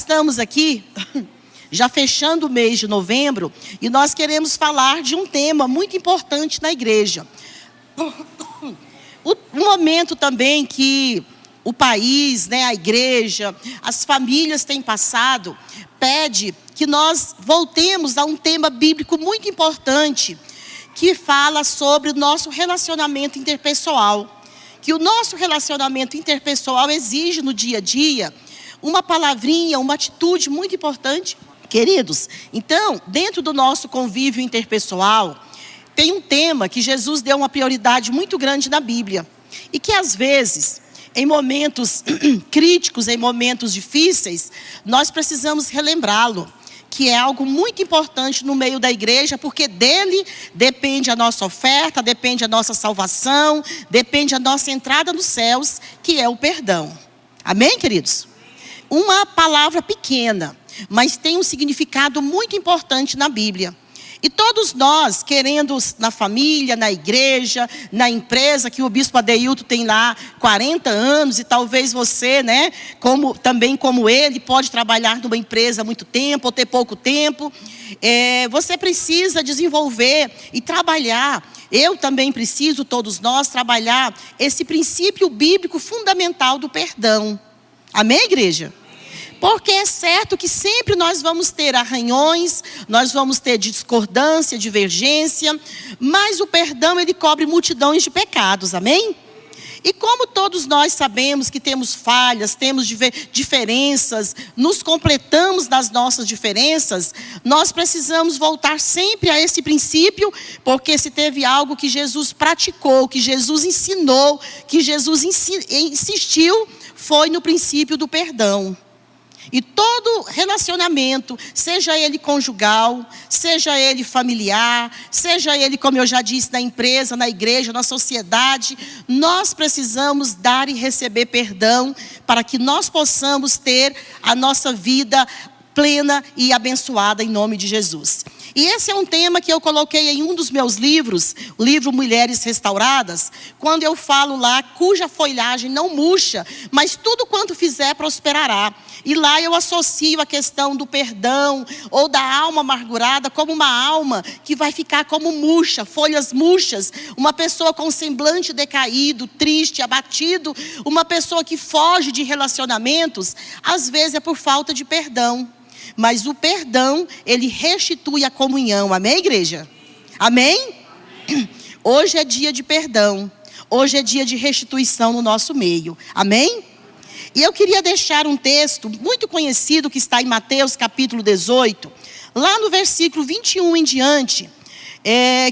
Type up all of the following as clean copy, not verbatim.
estamos aqui, já fechando o mês de novembro, e nós queremos falar de um tema muito importante na igreja. O momento também que o país, a igreja, as famílias têm passado, pede que nós voltemos a um tema bíblico muito importante, que fala sobre o nosso relacionamento interpessoal. Que o nosso relacionamento interpessoal exige no dia a dia uma palavrinha, uma atitude muito importante. Queridos, então, dentro do nosso convívio interpessoal, tem um tema que Jesus deu uma prioridade muito grande na Bíblia. E que às vezes, em momentos críticos, em momentos difíceis, nós precisamos relembrá-lo. Que é algo muito importante no meio da igreja, porque dele depende a nossa oferta, depende a nossa salvação, depende a nossa entrada nos céus, que é o perdão. Amém, queridos? Uma palavra pequena, mas tem um significado muito importante na Bíblia. E todos nós, querendo na família, na igreja, na empresa, que o bispo Adeilton tem lá 40 anos, e talvez você, também como ele, pode trabalhar numa empresa há muito tempo, ou ter pouco tempo. Você precisa desenvolver e trabalhar. Eu também preciso, todos nós, trabalhar esse princípio bíblico fundamental do perdão. Amém, igreja? Porque é certo que sempre nós vamos ter arranhões, nós vamos ter discordância, divergência, mas o perdão, ele cobre multidões de pecados, amém? E como todos nós sabemos que temos falhas, temos diferenças, nos completamos das nossas diferenças, nós precisamos voltar sempre a esse princípio, porque se teve algo que Jesus praticou, que Jesus ensinou, que Jesus insistiu, foi no princípio do perdão. E todo relacionamento, seja ele conjugal, seja ele familiar, seja ele, como eu já disse, na empresa, na igreja, na sociedade, nós precisamos dar e receber perdão para que nós possamos ter a nossa vida plena e abençoada em nome de Jesus. E esse é um tema que eu coloquei em um dos meus livros, o livro Mulheres Restauradas, quando eu falo lá, cuja folhagem não murcha, mas tudo quanto fizer prosperará. E lá eu associo a questão do perdão ou da alma amargurada como uma alma que vai ficar como murcha, folhas murchas, uma pessoa com semblante decaído, triste, abatido, uma pessoa que foge de relacionamentos, às vezes é por falta de perdão. Mas o perdão, ele restitui a comunhão. Amém, igreja? Amém? Hoje é dia de perdão. Hoje é dia de restituição no nosso meio. Amém? E eu queria deixar um texto muito conhecido que está em Mateus capítulo 18. Lá no versículo 21 em diante.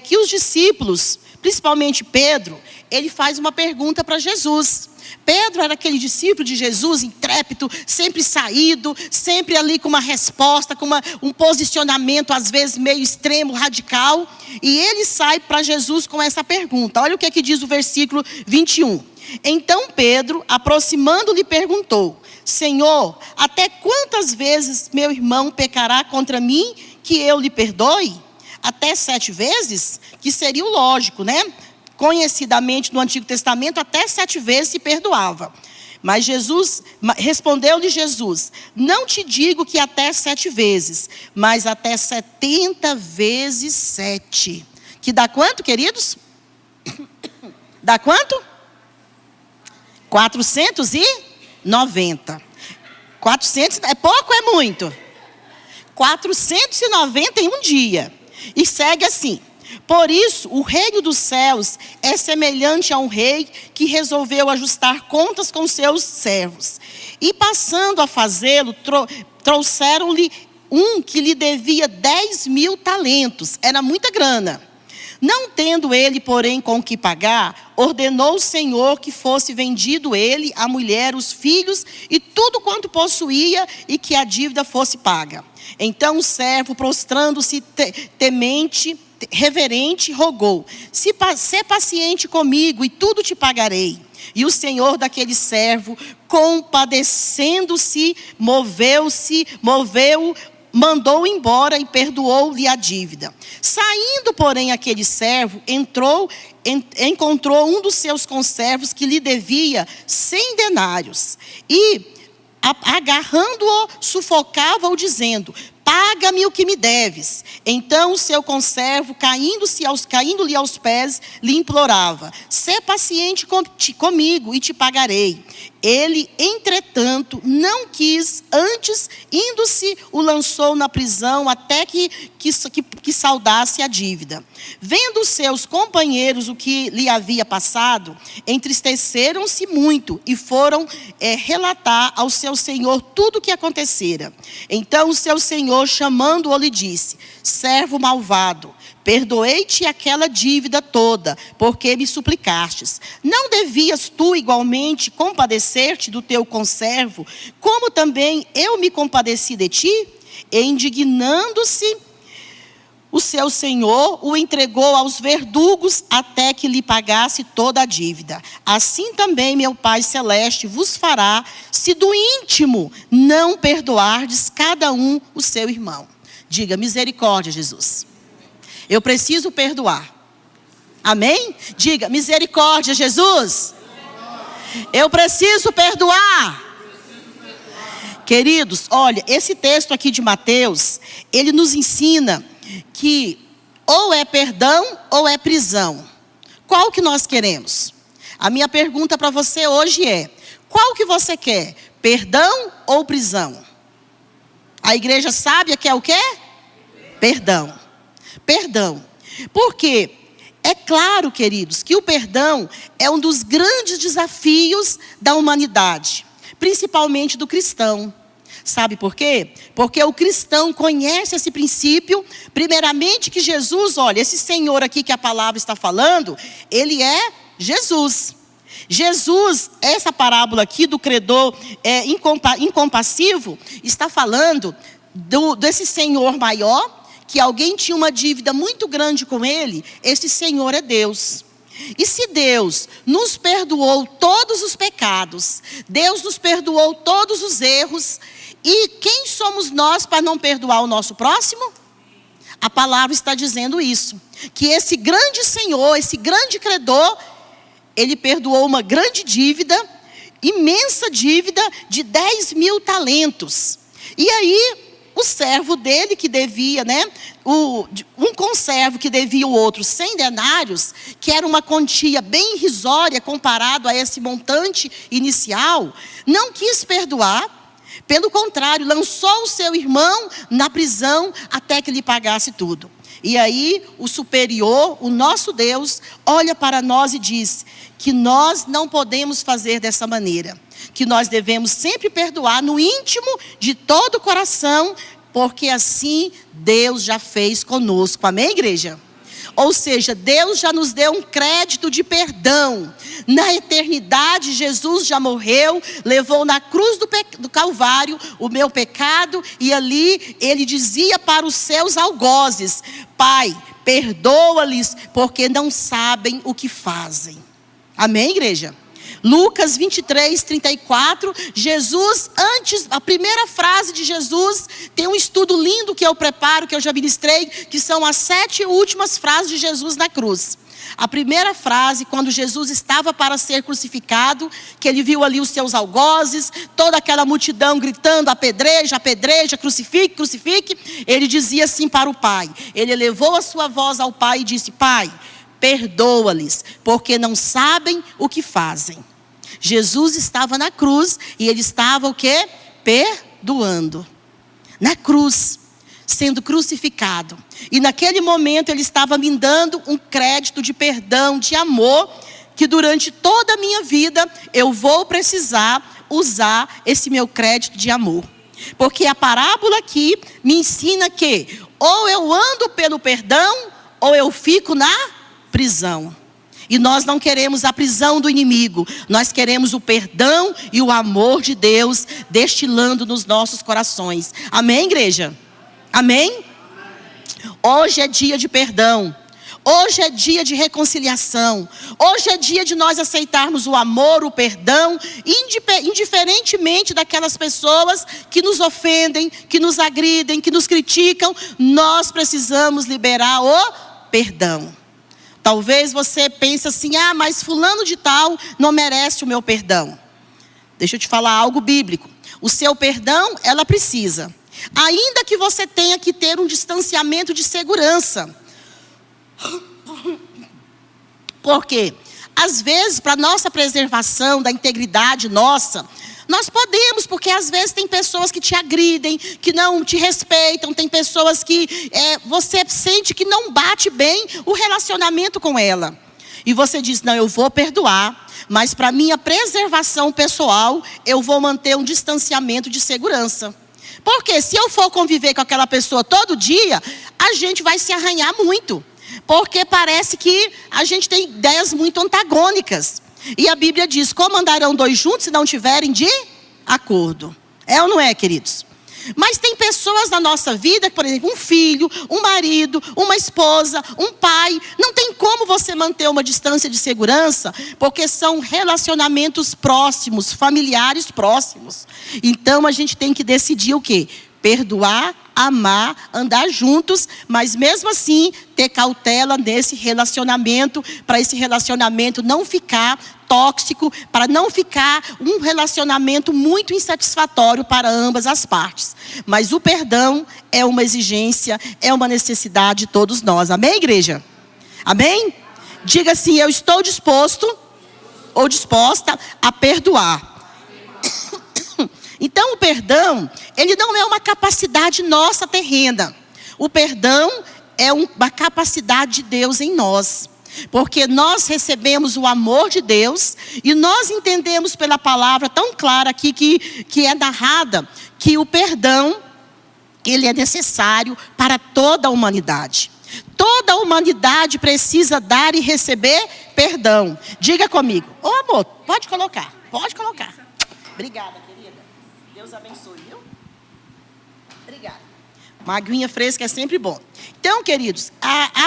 Que os discípulos, principalmente Pedro, ele faz uma pergunta para Jesus. Pedro era aquele discípulo de Jesus, intrépido, sempre saído, sempre ali com uma resposta, com um posicionamento às vezes meio extremo, radical. E ele sai para Jesus com essa pergunta. Olha o que diz o versículo 21. Então Pedro, aproximando-lhe, perguntou: Senhor, até quantas vezes meu irmão pecará contra mim que eu lhe perdoe? Até 7 vezes? Que seria o lógico, Conhecidamente no Antigo Testamento, até 7 vezes se perdoava. Mas respondeu-lhe Jesus: não te digo que até 7 vezes, mas até 70 vezes 7. Que dá quanto, queridos? Dá quanto? 490. 400 é pouco ou é muito? 490 em um dia. E segue assim: por isso, o reino dos céus é semelhante a um rei que resolveu ajustar contas com seus servos. E passando a fazê-lo, trouxeram-lhe um que lhe devia 10.000 talentos. Era muita grana. Não tendo ele, porém, com o que pagar, ordenou o Senhor que fosse vendido ele, a mulher, os filhos e tudo quanto possuía, e que a dívida fosse paga. Então o servo, prostrando-se temente, reverente, rogou: se paciente comigo e tudo te pagarei. E o senhor daquele servo, compadecendo-se, mandou embora e perdoou-lhe a dívida. Saindo, porém, aquele servo, encontrou um dos seus conservos que lhe devia 100 denários. E agarrando-o, sufocava-o, dizendo: paga-me o que me deves. Então o seu conservo, caindo-lhe aos pés, lhe implorava: sê paciente comigo e te pagarei. Ele, entretanto, não quis, antes, indo-se, o lançou na prisão até que saldasse a dívida. Vendo os seus companheiros o que lhe havia passado, entristeceram-se muito e foram relatar ao seu senhor tudo o que acontecera. Então o seu senhor, chamando-o, lhe disse: servo malvado, perdoei-te aquela dívida toda, porque me suplicastes. Não devias tu igualmente compadecer-te do teu conservo, como também eu me compadeci de ti? E indignando-se, o seu senhor o entregou aos verdugos até que lhe pagasse toda a dívida. Assim também meu Pai Celeste vos fará, se do íntimo não perdoardes cada um o seu irmão. Diga: misericórdia, Jesus. Eu preciso perdoar. Amém? Diga: misericórdia, Jesus. Eu preciso perdoar. Queridos, olha, esse texto aqui de Mateus, ele nos ensina que ou é perdão ou é prisão. Qual que nós queremos? A minha pergunta para você hoje é: qual que você quer? Perdão ou prisão? A igreja sábia quer o quê? Perdão. Perdão. Porque é claro, queridos, que o perdão é um dos grandes desafios da humanidade, principalmente do cristão. Sabe por quê? Porque o cristão conhece esse princípio, primeiramente que Jesus, olha, esse Senhor aqui que a palavra está falando, ele é Jesus. Jesus, essa parábola aqui do credor incompassivo, está falando desse Senhor maior, que alguém tinha uma dívida muito grande com ele. Esse Senhor é Deus. E se Deus nos perdoou todos os pecados, Deus nos perdoou todos os erros, e quem somos nós para não perdoar o nosso próximo? A palavra está dizendo isso, que esse grande Senhor, esse grande credor, ele perdoou uma grande dívida, imensa dívida de 10.000 talentos. E aí, o servo dele que devia, um conservo que devia o outro 100 denários, que era uma quantia bem irrisória comparado a esse montante inicial, não quis perdoar. Pelo contrário, lançou o seu irmão na prisão até que lhe pagasse tudo. E aí o superior, o nosso Deus, olha para nós e diz que nós não podemos fazer dessa maneira, que nós devemos sempre perdoar no íntimo de todo o coração, porque assim Deus já fez conosco. Amém, igreja? Ou seja, Deus já nos deu um crédito de perdão. Na eternidade, Jesus já morreu, levou na cruz do Calvário o meu pecado, e ali ele dizia para os seus algozes: Pai, perdoa-lhes, porque não sabem o que fazem. Amém, igreja? Lucas 23:34, Jesus, antes, a primeira frase de Jesus, tem um estudo lindo que eu preparo, que eu já ministrei, que são as 7 últimas frases de Jesus na cruz. A primeira frase, quando Jesus estava para ser crucificado, que ele viu ali os seus algozes, toda aquela multidão gritando: apedreja, apedreja, crucifique, crucifique. Ele dizia assim para o Pai, ele elevou a sua voz ao Pai e disse: Pai, perdoa-lhes, porque não sabem o que fazem. Jesus estava na cruz e ele estava o quê? Perdoando. Na cruz, sendo crucificado. E naquele momento ele estava me dando um crédito de perdão, de amor, que durante toda a minha vida eu vou precisar usar esse meu crédito de amor. Porque a parábola aqui me ensina que ou eu ando pelo perdão, ou eu fico na prisão. E nós não queremos a prisão do inimigo. Nós queremos o perdão e o amor de Deus destilando nos nossos corações. Amém, igreja? Amém? Hoje é dia de perdão. Hoje é dia de reconciliação. Hoje é dia de nós aceitarmos o amor, o perdão, indiferentemente daquelas pessoas que nos ofendem, que nos agridem, que nos criticam. Nós precisamos liberar o perdão. Talvez você pense assim: mas fulano de tal não merece o meu perdão. Deixa eu te falar algo bíblico. o seu perdão, ela precisa. Ainda que você tenha que ter um distanciamento de segurança. Por quê? Às vezes, para nossa preservação da integridade nossa, nós podemos, porque às vezes tem pessoas que te agridem, que não te respeitam, tem pessoas que você sente que não bate bem o relacionamento com ela. E você diz, não, eu vou perdoar, mas para minha preservação pessoal, eu vou manter um distanciamento de segurança. Porque se eu for conviver com aquela pessoa todo dia, a gente vai se arranhar muito. Porque parece que a gente tem ideias muito antagônicas. E a Bíblia diz, como andarão dois juntos se não tiverem de acordo? É ou não é, queridos? Mas tem pessoas na nossa vida, por exemplo, um filho, um marido, uma esposa, um pai. Não tem como você manter uma distância de segurança, porque são relacionamentos próximos, familiares próximos. Então a gente tem que decidir o quê? Perdoar, amar, andar juntos, mas mesmo assim ter cautela nesse relacionamento, para esse relacionamento não ficar tóxico, para não ficar um relacionamento muito insatisfatório para ambas as partes. Mas o perdão é uma exigência, é uma necessidade de todos nós. Amém, igreja? Amém? Diga assim, eu estou disposto ou disposta a perdoar. Então o perdão, ele não é uma capacidade nossa terrena. O perdão é uma capacidade de Deus em nós. Porque nós recebemos o amor de Deus e nós entendemos pela palavra tão clara aqui que é narrada, que o perdão, ele é necessário para toda a humanidade. Toda a humanidade precisa dar e receber perdão. Diga comigo. Ô amor, pode colocar, pode colocar. Obrigada, querida. Deus abençoe, viu? Obrigada. Uma aguinha fresca é sempre bom. Então, queridos,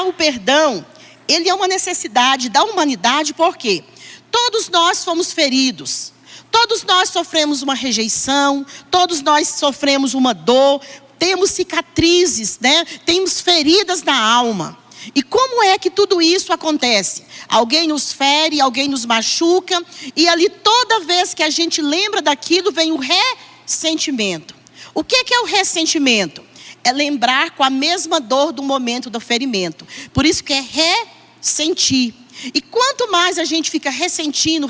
o perdão, ele é uma necessidade da humanidade, porque todos nós fomos feridos. Todos nós sofremos uma rejeição, todos nós sofremos uma dor, temos cicatrizes, né? Temos feridas na alma. E como é que tudo isso acontece? Alguém nos fere, alguém nos machuca, e ali toda vez que a gente lembra daquilo, vem o ressentimento. O que é o ressentimento? É lembrar com a mesma dor do momento do ferimento. Por isso que é ressentir. E quanto mais a gente fica ressentindo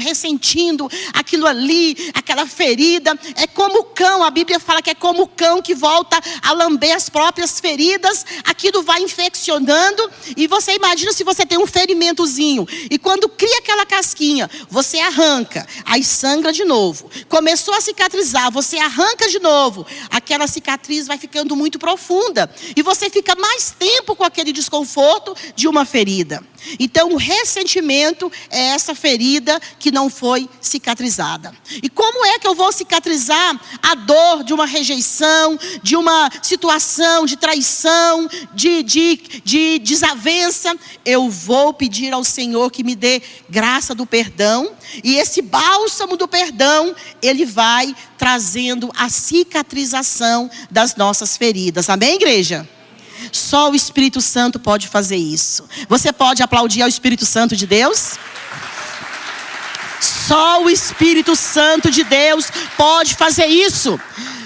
aquilo ali, aquela ferida, é como o cão, a Bíblia fala que é como o cão que volta a lamber as próprias feridas, aquilo vai infeccionando, e você imagina se você tem um ferimentozinho, e quando cria aquela casquinha, você arranca, aí sangra de novo, começou a cicatrizar, você arranca de novo, aquela cicatriz vai ficando muito profunda, e você fica mais tempo com aquele desconforto de uma ferida. Então o ressentimento é essa ferida que não foi cicatrizada. E como é que eu vou cicatrizar a dor de uma rejeição, de uma situação de traição, de desavença? Eu vou pedir ao Senhor que me dê graça do perdão. E esse bálsamo do perdão, ele vai trazendo a cicatrização das nossas feridas. Amém, igreja? Só o Espírito Santo pode fazer isso. Você pode aplaudir ao Espírito Santo de Deus? Só o Espírito Santo de Deus pode fazer isso.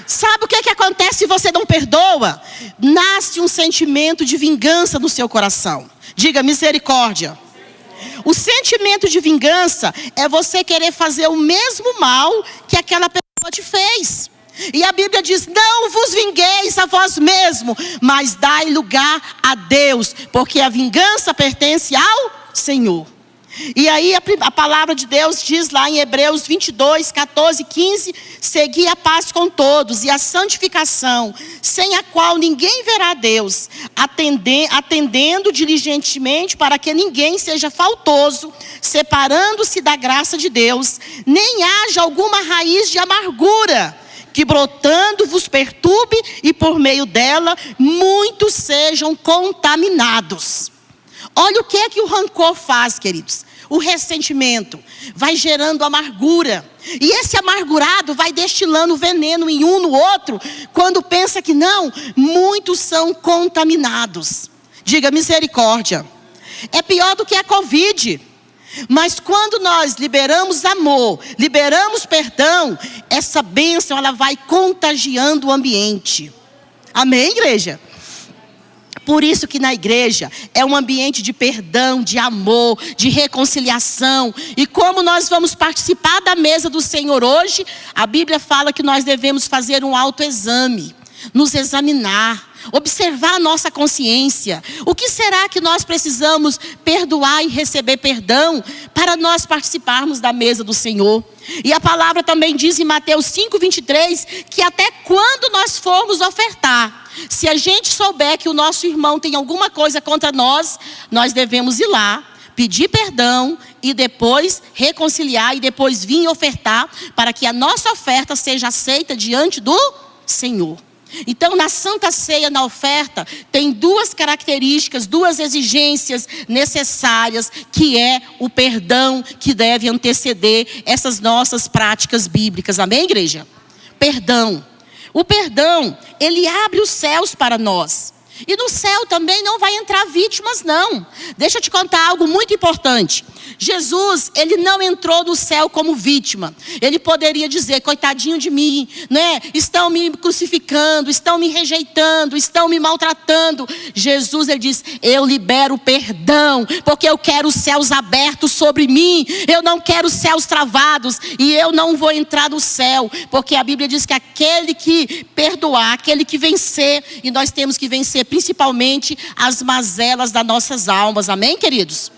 Sabe o que acontece se você não perdoa? Nasce um sentimento de vingança no seu coração. Diga misericórdia. O sentimento de vingança é você querer fazer o mesmo mal que aquela pessoa te fez. E a Bíblia diz, não vos vingueis a vós mesmo, mas dai lugar a Deus, porque a vingança pertence ao Senhor. E aí a palavra de Deus diz lá em Hebreus 22, 14, 15, segui a paz com todos e a santificação, sem a qual ninguém verá Deus, atendendo diligentemente para que ninguém seja faltoso, separando-se da graça de Deus, nem haja alguma raiz de amargura, que brotando vos perturbe e por meio dela muitos sejam contaminados. Olha o que é que o rancor faz, queridos. O ressentimento vai gerando amargura. E esse amargurado vai destilando veneno em um no outro. Quando pensa que não, muitos são contaminados. Diga misericórdia. É pior do que a Covid. Mas quando nós liberamos amor, liberamos perdão, essa bênção ela vai contagiando o ambiente. Amém, igreja? Por isso que na igreja é um ambiente de perdão, de amor, de reconciliação. E como nós vamos participar da mesa do Senhor hoje, a Bíblia fala que nós devemos fazer um autoexame, nos examinar, observar a nossa consciência. O que será que nós precisamos perdoar e receber perdão para nós participarmos da mesa do Senhor? E a palavra também diz em Mateus 5:23 que até quando nós formos ofertar, se a gente souber que o nosso irmão tem alguma coisa contra nós, nós devemos ir lá, pedir perdão e depois reconciliar e depois vir ofertar para que a nossa oferta seja aceita diante do Senhor. Então, na Santa Ceia, na oferta, tem duas características, duas exigências necessárias, que é o perdão que deve anteceder essas nossas práticas bíblicas. Amém, igreja? Perdão. O perdão, ele abre os céus para nós. E no céu também não vai entrar vítimas, não. Deixa eu te contar algo muito importante. Jesus, ele não entrou no céu como vítima. Ele poderia dizer, coitadinho de mim, né? Estão me crucificando, estão me rejeitando, estão me maltratando. Jesus, ele diz, eu libero perdão, porque eu quero os céus abertos sobre mim. Eu não quero os céus travados e eu não vou entrar no céu, porque a Bíblia diz que aquele que perdoar, aquele que vencer, e nós temos que vencer principalmente as mazelas das nossas almas. Amém, queridos?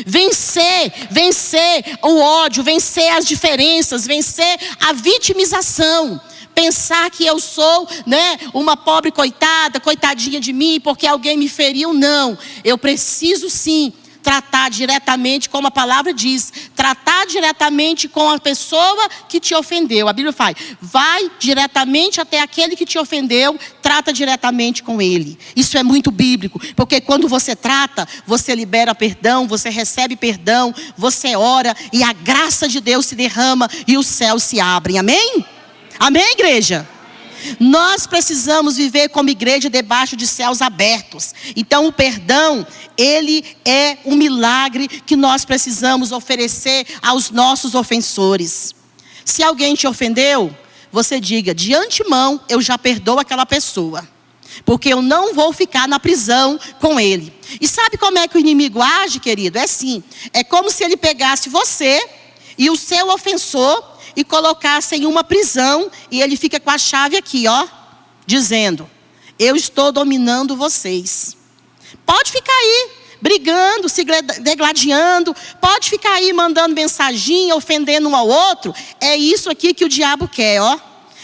Vencer o ódio, vencer as diferenças, vencer a vitimização. Pensar que eu sou, né, uma pobre coitada, coitadinha de mim, porque alguém me feriu. Não, eu preciso sim tratar diretamente, como a palavra diz, tratar diretamente com a pessoa que te ofendeu. A Bíblia fala, vai diretamente até aquele que te ofendeu, trata diretamente com ele. Isso é muito bíblico, porque quando você trata, você libera perdão, você recebe perdão, você ora e a graça de Deus se derrama e os céus se abrem. Amém? Amém, igreja? Nós precisamos viver como igreja debaixo de céus abertos. Então o perdão, ele é um milagre que nós precisamos oferecer aos nossos ofensores. Se alguém te ofendeu, você diga, de antemão eu já perdoo aquela pessoa, porque eu não vou ficar na prisão com ele. E sabe como é que o inimigo age, querido? É assim, é como se ele pegasse você e o seu ofensor e colocasse em uma prisão, e ele fica com a chave aqui, ó, dizendo, eu estou dominando vocês. Pode ficar aí, brigando, se degladiando, pode ficar aí mandando mensaginha, ofendendo um ao outro. É isso aqui que o diabo quer, ó.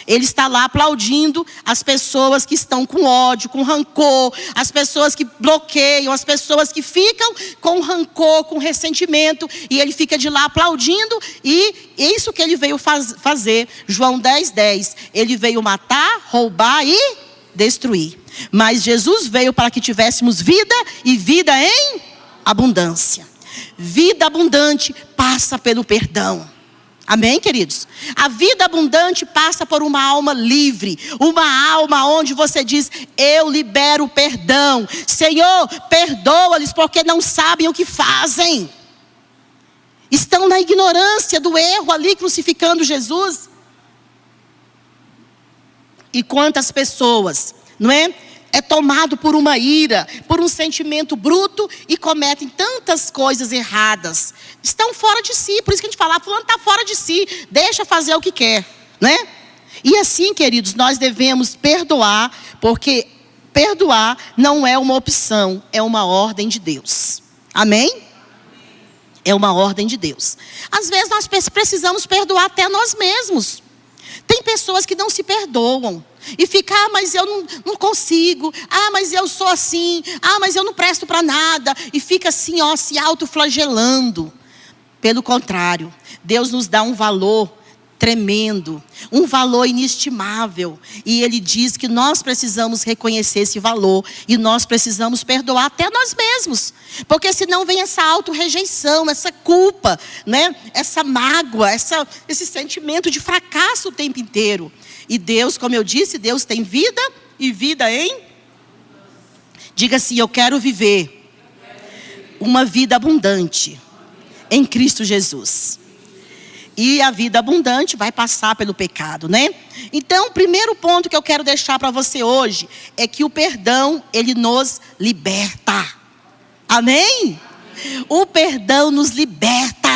Ele está lá aplaudindo as pessoas que estão com ódio, com rancor, as pessoas que bloqueiam, as pessoas que ficam com rancor, com ressentimento, e ele fica de lá aplaudindo, e isso que ele veio fazer. João 10:10, ele veio matar, roubar e destruir. Mas Jesus veio para que tivéssemos vida e vida em abundância. Vida abundante passa pelo perdão. Amém, queridos? A vida abundante passa por uma alma livre. Uma alma onde você diz, eu libero perdão. Senhor, perdoa-lhes porque não sabem o que fazem. Estão na ignorância do erro ali, crucificando Jesus. E quantas pessoas, não é? É tomado por uma ira, por um sentimento bruto e cometem tantas coisas erradas. Estão fora de si, por isso que a gente fala, fulano está fora de si, deixa fazer o que quer, né? E assim, queridos, nós devemos perdoar, porque perdoar não é uma opção, é uma ordem de Deus. Amém? É uma ordem de Deus. Às vezes nós precisamos perdoar até nós mesmos. Tem pessoas que não se perdoam. E fica, mas eu não consigo. Mas eu sou assim. Mas eu não presto para nada. E fica assim, ó, se autoflagelando. Pelo contrário, Deus nos dá um valor tremendo, um valor inestimável. E Ele diz que nós precisamos reconhecer esse valor. E nós precisamos perdoar até nós mesmos. Porque senão vem essa auto-rejeição, essa culpa, né? Essa mágoa, esse sentimento de fracasso o tempo inteiro. E Deus, como eu disse, Deus tem vida e vida em... Diga assim, eu quero viver uma vida abundante. em Cristo Jesus. E a vida abundante vai passar pelo pecado, né? Então, o primeiro ponto que eu quero deixar para você hoje é que o perdão, ele nos liberta. Amém? O perdão nos liberta.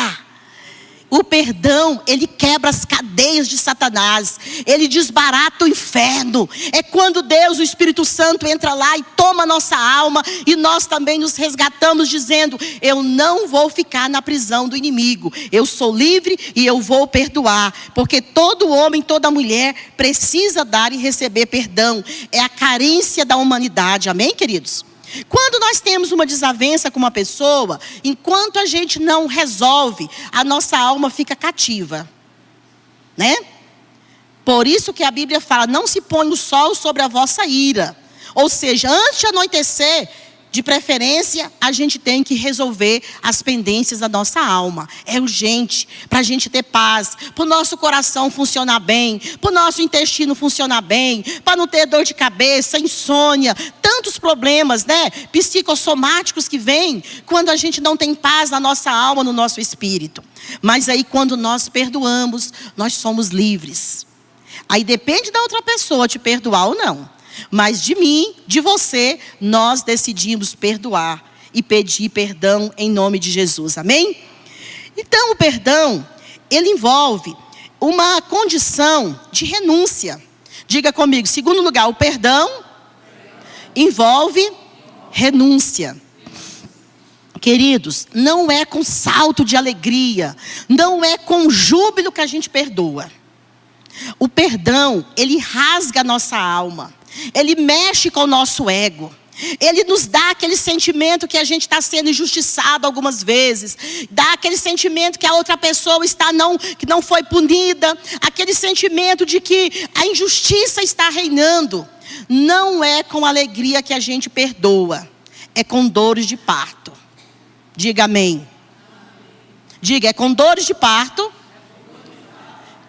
O perdão, ele quebra as cadeias de Satanás. Ele desbarata o inferno. É quando Deus, o Espírito Santo, entra lá e toma a nossa alma. E nós também nos resgatamos dizendo: eu não vou ficar na prisão do inimigo. Eu sou livre e eu vou perdoar. Porque todo homem, toda mulher precisa dar e receber perdão. É a carência da humanidade. Amém, queridos? Quando nós temos uma desavença com uma pessoa, enquanto a gente não resolve, a nossa alma fica cativa, né? Por isso que a Bíblia fala: não se põe o sol sobre a vossa ira. Ou seja, antes de anoitecer, de preferência, a gente tem que resolver as pendências da nossa alma. É urgente para a gente ter paz, para o nosso coração funcionar bem, para o nosso intestino funcionar bem, para não ter dor de cabeça, insônia, tantos problemas, né, psicossomáticos que vêm quando a gente não tem paz na nossa alma, no nosso espírito. Mas aí quando nós perdoamos, nós somos livres. Aí depende da outra pessoa te perdoar ou não. Mas de mim, de você, nós decidimos perdoar e pedir perdão em nome de Jesus. Amém? Então o perdão, ele envolve uma condição de renúncia. Diga comigo, segundo lugar, o perdão envolve renúncia. Queridos, não é com salto de alegria, não é com júbilo que a gente perdoa. O perdão, ele rasga a nossa alma. Ele mexe com o nosso ego. Ele nos dá aquele sentimento que a gente está sendo injustiçado algumas vezes. Dá aquele sentimento que a outra pessoa que não foi punida. Aquele sentimento de que a injustiça está reinando. Não é com alegria que a gente perdoa. É com dores de parto. Diga amém. Diga, é com dores de parto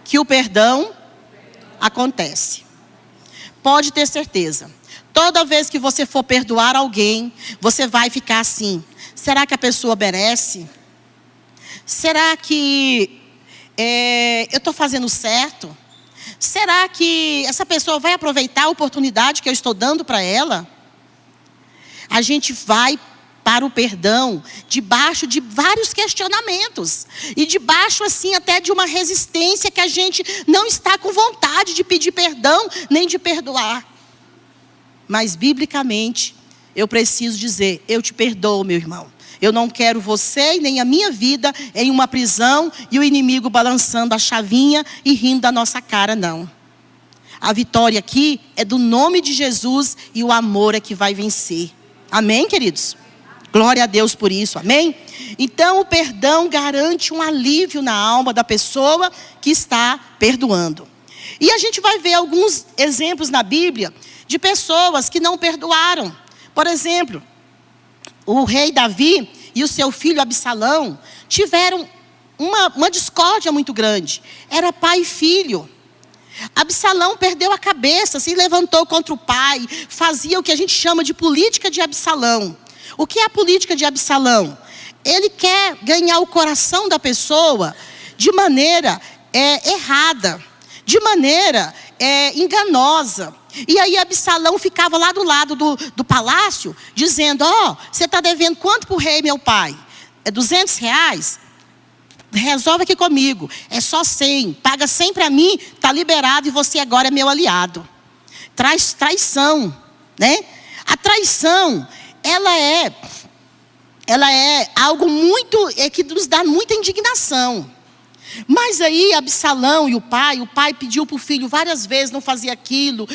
que o perdão acontece. Pode ter certeza. Toda vez que você for perdoar alguém, você vai ficar assim: será que a pessoa merece? Será que eu estou fazendo certo? Será que essa pessoa vai aproveitar a oportunidade que eu estou dando para ela? A gente vai para o perdão debaixo de vários questionamentos. E debaixo assim até de uma resistência que a gente não está com vontade de pedir perdão, nem de perdoar. Mas biblicamente, eu preciso dizer: eu te perdoo, meu irmão. Eu não quero você e nem a minha vida em uma prisão e o inimigo balançando a chavinha e rindo da nossa cara, não. A vitória aqui é do nome de Jesus e o amor é que vai vencer. Amém, queridos? Glória a Deus por isso, amém? Então o perdão garante um alívio na alma da pessoa que está perdoando. E a gente vai ver alguns exemplos na Bíblia de pessoas que não perdoaram. Por exemplo, o rei Davi e o seu filho Absalão tiveram uma discórdia muito grande. Era pai e filho. Absalão perdeu a cabeça, se levantou contra o pai, fazia o que a gente chama de política de Absalão. O que é a política de Absalão? Ele quer ganhar o coração da pessoa de maneira errada, de maneira enganosa. E aí Absalão ficava lá do lado do palácio, dizendo: você está devendo quanto para o rei, meu pai? É R$200? Resolve aqui comigo. É só 100. Paga 100 para mim, está liberado e você agora é meu aliado. Traz traição, né? A traição, ela é algo muito, que nos dá muita indignação. Mas aí Absalão e o pai pediu para o filho várias vezes, não fazia aquilo,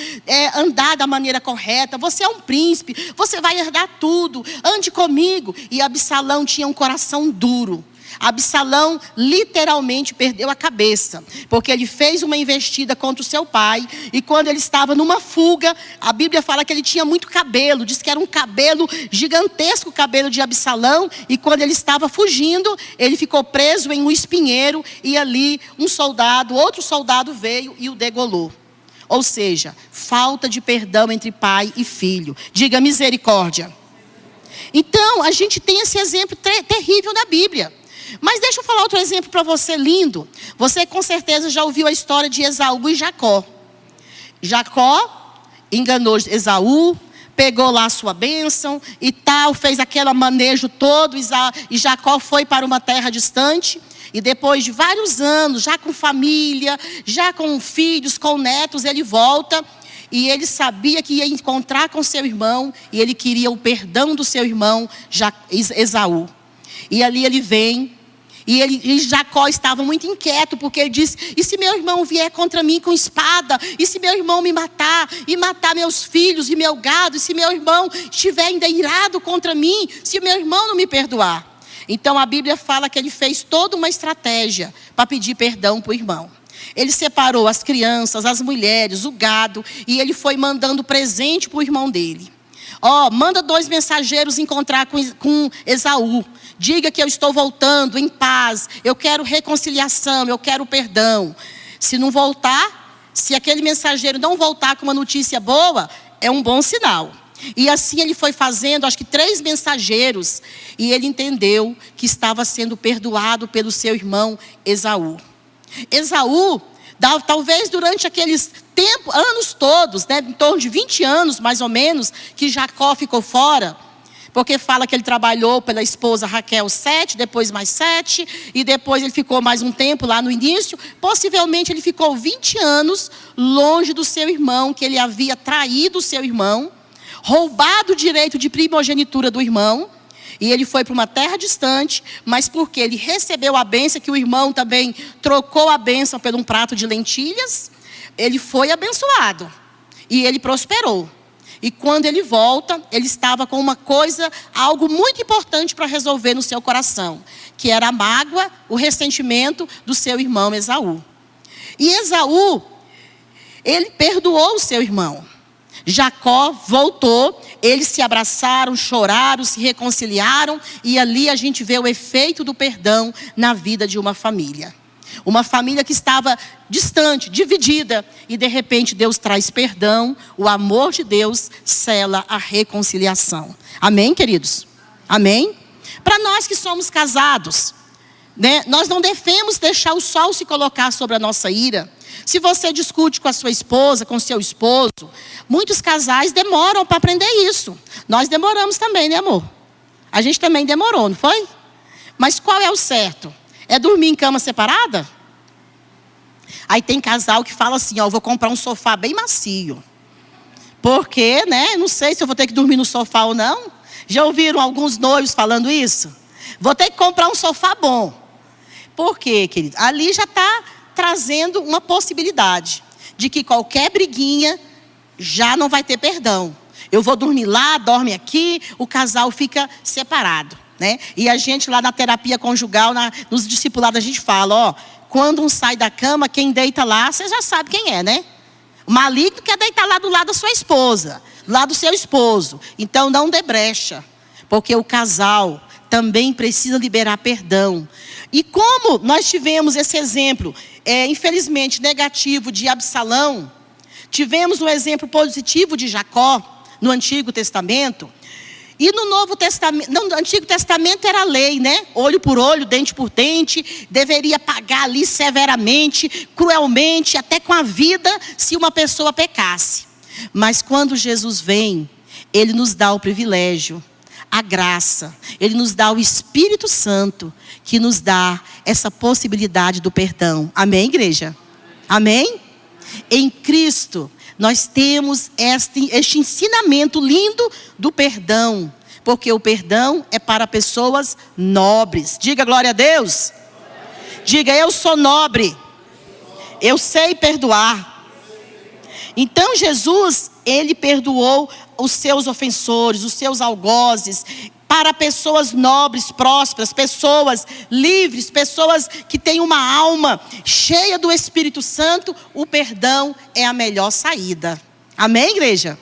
andar da maneira correta. Você é um príncipe, você vai herdar tudo, ande comigo. E Absalão tinha um coração duro. Absalão literalmente perdeu a cabeça, porque ele fez uma investida contra o seu pai, e quando ele estava numa fuga, a Bíblia fala que ele tinha muito cabelo, diz que era um cabelo gigantesco, o cabelo de Absalão, e quando ele estava fugindo, ele ficou preso em um espinheiro, e ali outro soldado veio e o degolou. Ou seja, falta de perdão entre pai e filho. Diga misericórdia. Então, a gente tem esse exemplo terrível na Bíblia. Mas deixa eu falar outro exemplo para você lindo. Você com certeza já ouviu a história de Esaú e Jacó. Jacó enganou Esaú, pegou lá a sua bênção e tal, fez aquele manejo todo, e Jacó foi para uma terra distante. E depois de vários anos, já com família, já com filhos, com netos, ele volta. E ele sabia que ia encontrar com seu irmão, e ele queria o perdão do seu irmão Esaú. E ali ele vem, e Jacó estava muito inquieto, porque ele disse: e se meu irmão vier contra mim com espada? E se meu irmão me matar, e matar meus filhos e meu gado? E se meu irmão estiver ainda irado contra mim? Se meu irmão não me perdoar? Então a Bíblia fala que ele fez toda uma estratégia para pedir perdão para o irmão. Ele separou as crianças, as mulheres, o gado, e ele foi mandando presente para o irmão dele. Manda 2 mensageiros encontrar com Esaú. Diga que eu estou voltando em paz, eu quero reconciliação, eu quero perdão. Se não voltar, se aquele mensageiro não voltar com uma notícia boa, é um bom sinal. E assim ele foi fazendo, acho que 3 mensageiros, e ele entendeu que estava sendo perdoado pelo seu irmão Esaú. Esaú, talvez durante aqueles anos todos, né, em torno de 20 anos mais ou menos, que Jacó ficou fora, porque fala que ele trabalhou pela esposa Raquel 7, depois mais 7, e depois ele ficou mais um tempo lá no início. Possivelmente ele ficou 20 anos longe do seu irmão, que ele havia traído o seu irmão, roubado o direito de primogenitura do irmão, e ele foi para uma terra distante, mas porque ele recebeu a bênção, que o irmão também trocou a bênção por um prato de lentilhas, ele foi abençoado, e ele prosperou. E quando ele volta, ele estava com uma coisa, algo muito importante para resolver no seu coração, que era a mágoa, o ressentimento do seu irmão Esaú. E Esaú, ele perdoou o seu irmão. Jacó voltou, eles se abraçaram, choraram, se reconciliaram, e ali a gente vê o efeito do perdão na vida de uma família. Uma família que estava distante, dividida, e de repente Deus traz perdão, o amor de Deus sela a reconciliação. Amém, queridos? Amém? Para nós que somos casados, né, nós não devemos deixar o sol se colocar sobre a nossa ira. Se você discute com a sua esposa, com o seu esposo, muitos casais demoram para aprender isso. Nós demoramos também, né, amor? A gente também demorou, não foi? Mas qual é o certo? É dormir em cama separada? Aí tem casal que fala assim: eu vou comprar um sofá bem macio. Porque, né, não sei se eu vou ter que dormir no sofá ou não. Já ouviram alguns noivos falando isso? Vou ter que comprar um sofá bom. Por quê, querido? Ali já está trazendo uma possibilidade de que qualquer briguinha já não vai ter perdão. Eu vou dormir lá, dorme aqui, o casal fica separado, né? E a gente lá na terapia conjugal, nos discipulados, a gente fala, quando um sai da cama, quem deita lá, você já sabe quem é, né? O maligno quer deitar lá do lado da sua esposa, do lado do seu esposo. Então não dê brecha, porque o casal também precisa liberar perdão. E como nós tivemos esse exemplo, infelizmente negativo, de Absalão, tivemos um exemplo positivo de Jacó no Antigo Testamento. E no Novo Testamento, no Antigo Testamento era lei, né? Olho por olho, dente por dente, deveria pagar ali severamente, cruelmente, até com a vida, se uma pessoa pecasse. Mas quando Jesus vem, Ele nos dá o privilégio, a graça, Ele nos dá o Espírito Santo, que nos dá essa possibilidade do perdão. Amém, igreja? Amém? Em Cristo, nós temos este ensinamento lindo do perdão, porque o perdão é para pessoas nobres. Diga glória a Deus. Diga: eu sou nobre, eu sei perdoar. Então Jesus, Ele perdoou os seus ofensores, os seus algozes, para pessoas nobres, prósperas, pessoas livres, pessoas que têm uma alma cheia do Espírito Santo. O perdão é a melhor saída. Amém, igreja?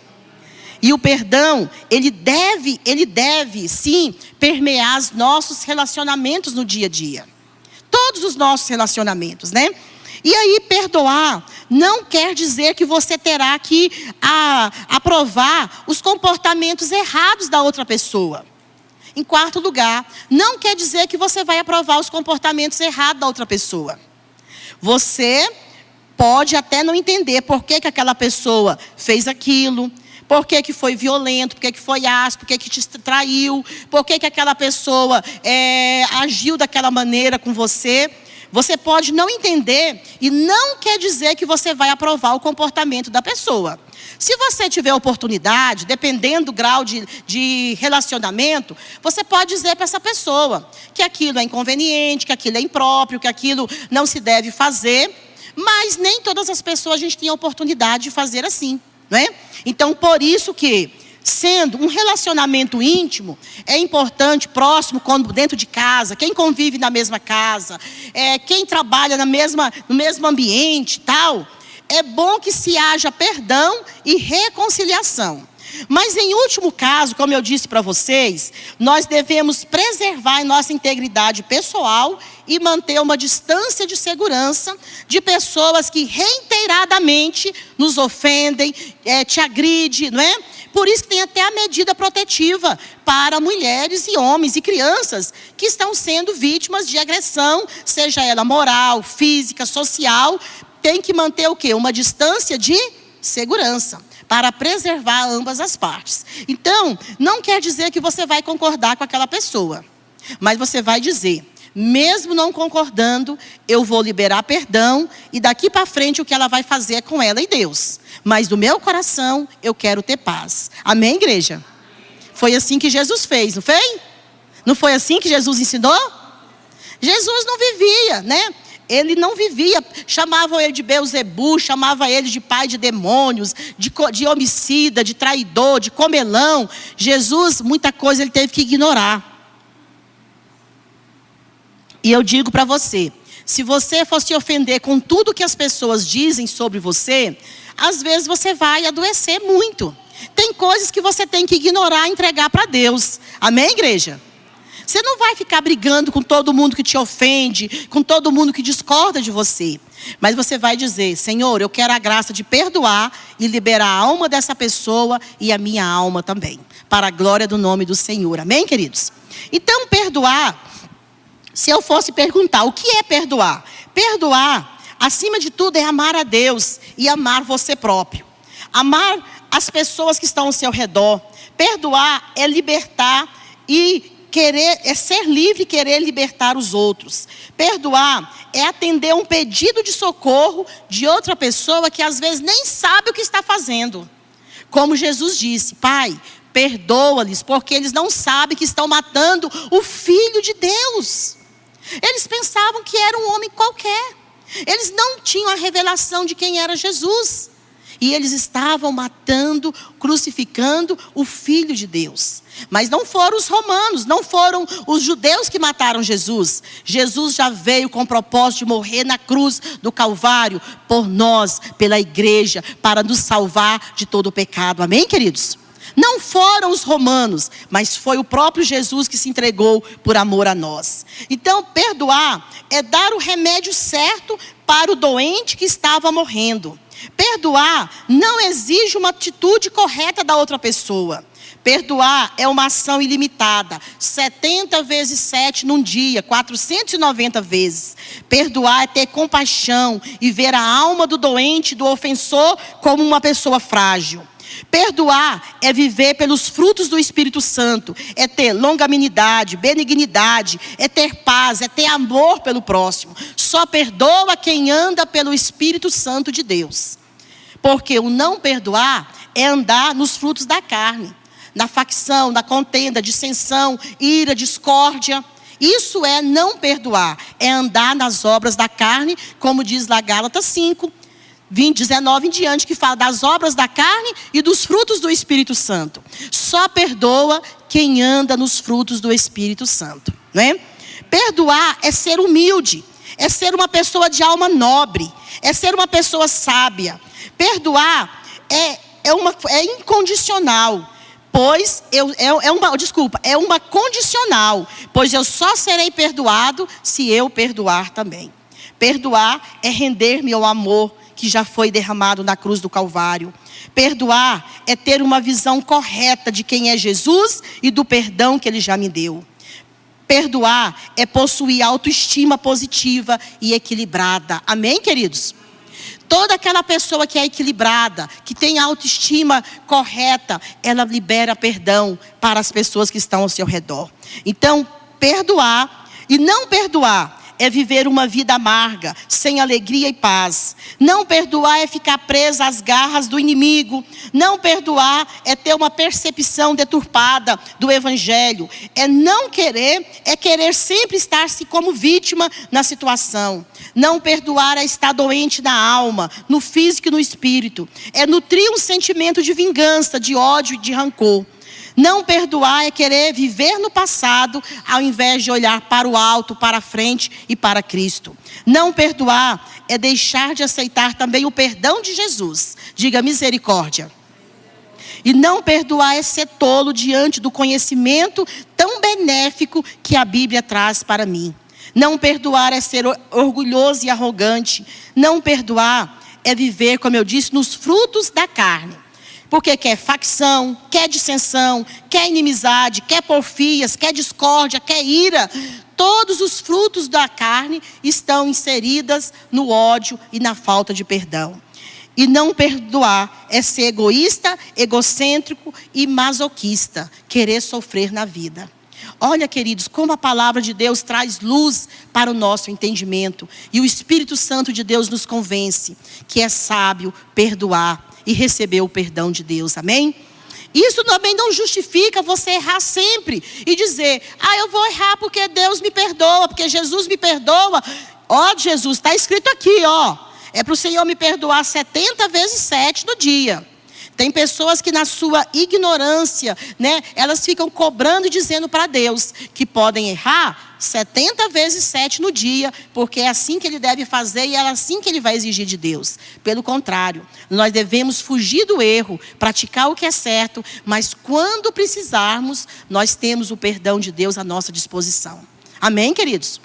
E o perdão, ele deve sim permear os nossos relacionamentos no dia a dia. Todos os nossos relacionamentos, né? E aí perdoar não quer dizer que você terá que aprovar os comportamentos errados da outra pessoa. Em quarto lugar, não quer dizer que você vai aprovar os comportamentos errados da outra pessoa. Você pode até não entender por que aquela pessoa fez aquilo, por que foi violento, por que foi áspero, por que te traiu, por que aquela pessoa agiu daquela maneira com você. Você pode não entender e não quer dizer que você vai aprovar o comportamento da pessoa. Se você tiver oportunidade, dependendo do grau de relacionamento, você pode dizer para essa pessoa que aquilo é inconveniente, que aquilo é impróprio, que aquilo não se deve fazer. Mas nem todas as pessoas a gente tem a oportunidade de fazer assim, não é? Então, por isso que, sendo um relacionamento íntimo, é importante, próximo, quando dentro de casa, quem convive na mesma casa, quem trabalha no mesmo ambiente, tal, é bom que se haja perdão e reconciliação. Mas em último caso, como eu disse para vocês, nós devemos preservar a nossa integridade pessoal e manter uma distância de segurança de pessoas que reiteradamente nos ofendem, te agridem, não é? Por isso que tem até a medida protetiva para mulheres e homens e crianças que estão sendo vítimas de agressão, seja ela moral, física, social. Tem que manter o quê? Uma distância de segurança para preservar ambas as partes. Então, não quer dizer que você vai concordar com aquela pessoa, mas você vai dizer, mesmo não concordando, eu vou liberar perdão e daqui para frente o que ela vai fazer é com ela e Deus. Mas do meu coração eu quero ter paz. Amém, igreja? Foi assim que Jesus fez, não foi? Não foi assim que Jesus ensinou? Jesus não vivia, né? Ele não vivia, chamavam ele de Beelzebu, chamavam ele de pai de demônios, de homicida, de traidor, de comelão. Jesus, muita coisa ele teve que ignorar. E eu digo para você, se você for se ofender com tudo que as pessoas dizem sobre você, às vezes você vai adoecer muito. Tem coisas que você tem que ignorar e entregar para Deus. Amém, igreja? Você não vai ficar brigando com todo mundo que te ofende, com todo mundo que discorda de você. Mas você vai dizer, Senhor, eu quero a graça de perdoar e liberar a alma dessa pessoa e a minha alma também. Para a glória do nome do Senhor. Amém, queridos? Então, perdoar, se eu fosse perguntar, o que é perdoar? Perdoar, acima de tudo, é amar a Deus e amar você próprio. Amar as pessoas que estão ao seu redor. Perdoar é libertar e é ser livre e querer libertar os outros. Perdoar é atender um pedido de socorro de outra pessoa que às vezes nem sabe o que está fazendo. Como Jesus disse, Pai, perdoa-lhes porque eles não sabem que estão matando o Filho de Deus. Eles pensavam que era um homem qualquer. Eles não tinham a revelação de quem era Jesus. E eles estavam matando, crucificando o Filho de Deus. Mas não foram os romanos, não foram os judeus que mataram Jesus. Jesus já veio com o propósito de morrer na cruz do Calvário por nós, pela igreja, para nos salvar de todo o pecado. Amém, queridos? Não foram os romanos, mas foi o próprio Jesus que se entregou por amor a nós. Então, perdoar é dar o remédio certo para o doente que estava morrendo. Perdoar não exige uma atitude correta da outra pessoa. Perdoar é uma ação ilimitada, 70 vezes 7 num dia, 490 vezes. Perdoar é ter compaixão e ver a alma do doente, do ofensor, como uma pessoa frágil. Perdoar é viver pelos frutos do Espírito Santo, é ter longanimidade, benignidade, é ter paz, é ter amor pelo próximo. Só perdoa quem anda pelo Espírito Santo de Deus. Porque o não perdoar é andar nos frutos da carne, na facção, na contenda, dissensão, ira, discórdia. Isso é não perdoar, é andar nas obras da carne, como diz lá Gálatas 5. 19 em diante, que fala das obras da carne e dos frutos do Espírito Santo. Só perdoa quem anda nos frutos do Espírito Santo, não é? Perdoar é ser humilde, é ser uma pessoa de alma nobre, é ser uma pessoa sábia. Perdoar é incondicional, pois é uma condicional, pois eu só serei perdoado se eu perdoar também. Perdoar é render-me ao amor que já foi derramado na cruz do Calvário. Perdoar é ter uma visão correta de quem é Jesus e do perdão que Ele já me deu. Perdoar é possuir autoestima positiva e equilibrada. Amém, queridos? Toda aquela pessoa que é equilibrada, que tem autoestima correta, ela libera perdão para as pessoas que estão ao seu redor. Então, perdoar e não perdoar é viver uma vida amarga, sem alegria e paz. Não perdoar é ficar presa às garras do inimigo. Não perdoar é ter uma percepção deturpada do evangelho. É não querer, é querer sempre estar-se como vítima na situação. Não perdoar é estar doente na alma, no físico e no espírito. É nutrir um sentimento de vingança, de ódio e de rancor. Não perdoar é querer viver no passado, ao invés de olhar para o alto, para a frente e para Cristo. Não perdoar é deixar de aceitar também o perdão de Jesus. Diga misericórdia. E não perdoar é ser tolo diante do conhecimento tão benéfico que a Bíblia traz para mim. Não perdoar é ser orgulhoso e arrogante. Não perdoar é viver, como eu disse, nos frutos da carne. Porque quer facção, quer dissensão, quer inimizade, quer porfias, quer discórdia, quer ira. Todos os frutos da carne estão inseridas no ódio e na falta de perdão. E não perdoar é ser egoísta, egocêntrico e masoquista. Querer sofrer na vida. Olha, queridos, como a palavra de Deus traz luz para o nosso entendimento. E o Espírito Santo de Deus nos convence que é sábio perdoar e receber o perdão de Deus, amém? Isso também não justifica você errar sempre e dizer, eu vou errar porque Deus me perdoa, porque Jesus me perdoa. Jesus, está escrito aqui, é para o Senhor me perdoar 70 vezes 7 no dia. Tem pessoas que na sua ignorância, elas ficam cobrando e dizendo para Deus que podem errar 70 vezes 7 no dia, porque é assim que Ele deve fazer e é assim que Ele vai exigir de Deus. Pelo contrário, nós devemos fugir do erro, praticar o que é certo, mas quando precisarmos, nós temos o perdão de Deus à nossa disposição. Amém, queridos?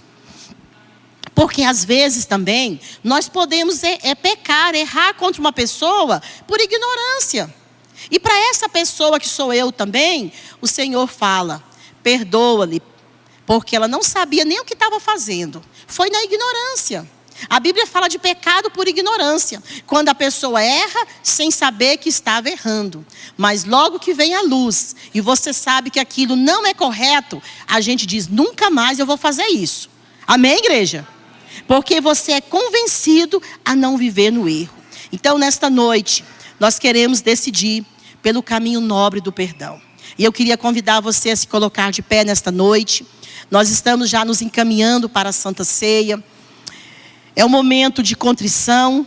Porque às vezes também nós podemos pecar, errar contra uma pessoa por ignorância. E para essa pessoa que sou eu também, o Senhor fala, perdoa-lhe, porque ela não sabia nem o que estava fazendo. Foi na ignorância. A Bíblia fala de pecado por ignorância. Quando a pessoa erra sem saber que estava errando. Mas logo que vem a luz e você sabe que aquilo não é correto, a gente diz, nunca mais eu vou fazer isso. Amém, igreja? Porque você é convencido a não viver no erro. Então, nesta noite, nós queremos decidir pelo caminho nobre do perdão. E eu queria convidar você a se colocar de pé nesta noite. Nós estamos já nos encaminhando para a Santa Ceia. É um momento de contrição.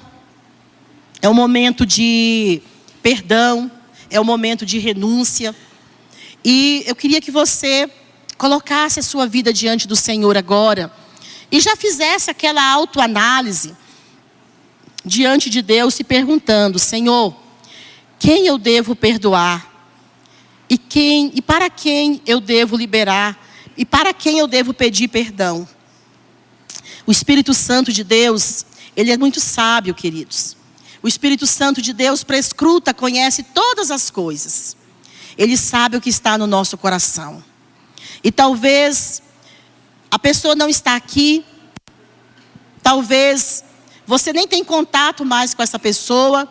É um momento de perdão. É um momento de renúncia. E eu queria que você colocasse a sua vida diante do Senhor agora. E já fizesse aquela autoanálise diante de Deus, se perguntando, Senhor, quem eu devo perdoar? E para quem eu devo liberar? E para quem eu devo pedir perdão? O Espírito Santo de Deus, Ele é muito sábio, queridos. O Espírito Santo de Deus prescruta, conhece todas as coisas. Ele sabe o que está no nosso coração. E talvez a pessoa não está aqui, talvez você nem tem contato mais com essa pessoa,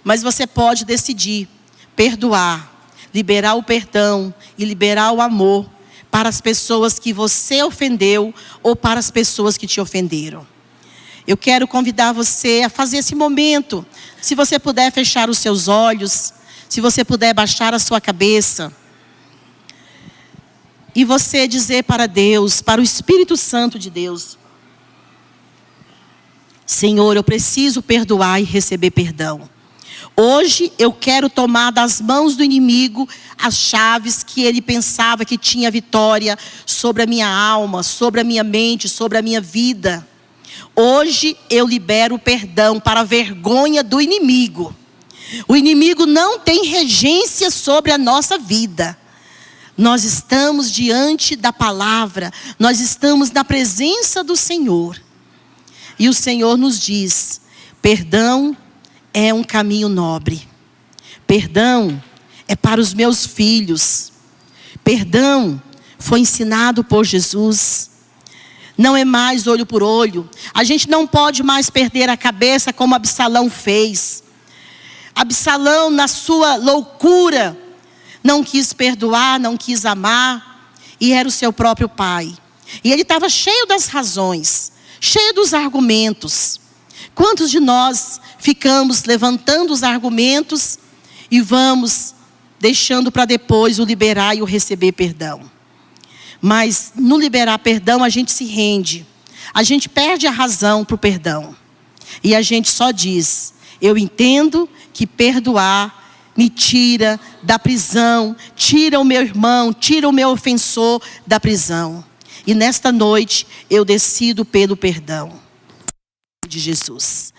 mas você pode decidir perdoar, liberar o perdão e liberar o amor para as pessoas que você ofendeu ou para as pessoas que te ofenderam. Eu quero convidar você a fazer esse momento. Se você puder fechar os seus olhos, se você puder baixar a sua cabeça. E você dizer para Deus, para o Espírito Santo de Deus, Senhor, eu preciso perdoar e receber perdão. Hoje eu quero tomar das mãos do inimigo as chaves que ele pensava que tinha vitória sobre a minha alma, sobre a minha mente, sobre a minha vida. Hoje eu libero o perdão para a vergonha do inimigo. O inimigo não tem regência sobre a nossa vida. Nós estamos diante da palavra, nós estamos na presença do Senhor. E o Senhor nos diz, perdão é um caminho nobre. Perdão é para os meus filhos. Perdão foi ensinado por Jesus. Não é mais olho por olho. A gente não pode mais perder a cabeça como Absalão fez. Absalão, na sua loucura, não quis perdoar, não quis amar. E era o seu próprio pai. E ele estava cheio das razões, cheio dos argumentos. Quantos de nós ficamos levantando os argumentos e vamos deixando para depois o liberar e o receber perdão? Mas no liberar perdão a gente se rende. A gente perde a razão para o perdão. E a gente só diz: eu entendo que perdoar me tira da prisão, tira o meu irmão, tira o meu ofensor da prisão. E nesta noite eu decido pelo perdão de Jesus.